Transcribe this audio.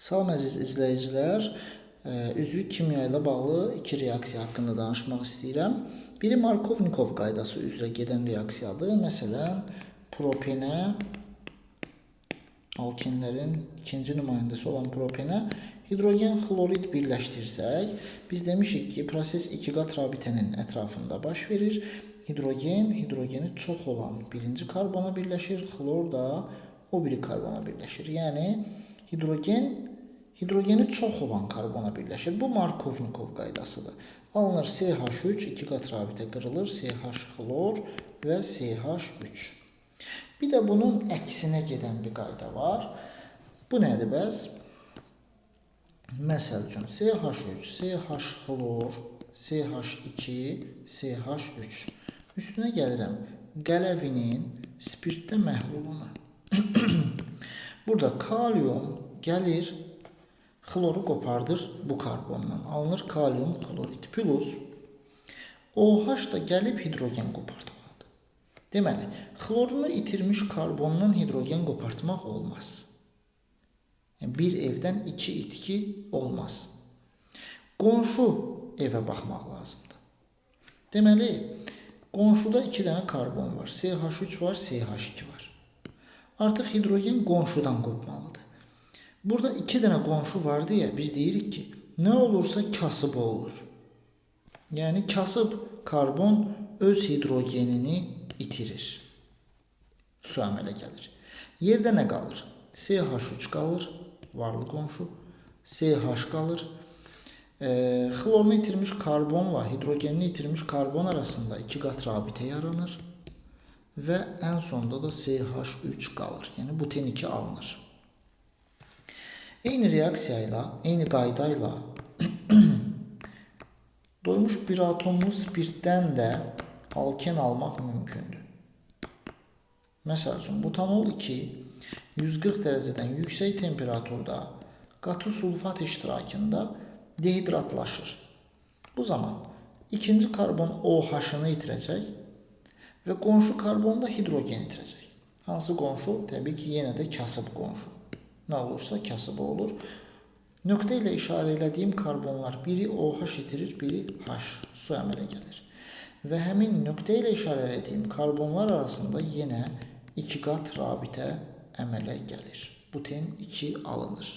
Salam əziz izləyicilər, üzvü kimya ilə bağlı iki reaksiya haqqında danışmaq istəyirəm. Biri Markovnikov qaydası üzrə gedən reaksiyadır. Məsələn, propenə, alkenlərin ikinci nümayəndəsi olan propenə hidrogen xlorid birləşdirsək, biz demişik ki, proses iki qat rabitənin ətrafında baş verir. Hidrogeni çox olan birinci karbona birləşir, xlor da o biri karbona birləşir. Yəni, hidrogeni çox olan karbona birləşir. Bu Markovnikov qaydasıdır. Alınır CH3, iki qat rabitə qırılır, CH xlor və CH3. Bir də bunun əksinə gedən bir qayda var. Bu nədir bəs? Məsəl üçün, CH3, CH xlor, CH2, CH3. Üstünə gəlirəm, qələvinin spirtdə məhlulunu. Burada kalium gəlir, xloru qopardır bu karbondan. Alınır kalium xlorid. Plus OH da gəlib hidrogen qopartmalıdır. Deməli, xlorunu itirmiş karbondan hidrogen qopartmaq olmaz. Yəni, bir evdən iki itki olmaz. Qonşu evə baxmaq lazımdır. Deməli, qonşuda iki dənə karbon var. CH3 var, CH2 var. Artıq hidrogen qonşudan qopmalıdır. Burada iki dənə qonşu var deyə biz deyirik ki, nə olursa kasıb olur. Yəni, kasıb karbon öz hidrogenini itirir. Su əmələ gəlir. Yerdə nə qalır? CH3 qalır, varlı qonşu. CH qalır. Xlorunu itirmiş karbonla hidrogenini itirmiş karbon arasında iki qat rabitə yaranır. Və ən sonda da CH3 qalır. Yəni, buten 2 alınır. Eyni reaksiya ilə, eyni qayda ilə doymuş bir atomlu spirtdən də alken almaq mümkündür. Məsəl üçün, butanol 2 140 dərəcədən yüksək temperaturda qatı sulfat iştirakında dehidratlaşır. Bu zaman ikinci karbon OH-ını itirəcək və qonşu karbonda hidrogen itirəcək. Hansı qonşu? Təbii ki, yenə də kasıb qonşu. Nə olursa kasıbı olur. Nöqtə ilə işarə elədiyim karbonlar biri OH itirir, biri H. Su əmələ gəlir. Və həmin nöqtə ilə işarə elədiyim karbonlar arasında yenə iki qat rabitə əmələ gəlir. Buten 2 alınır.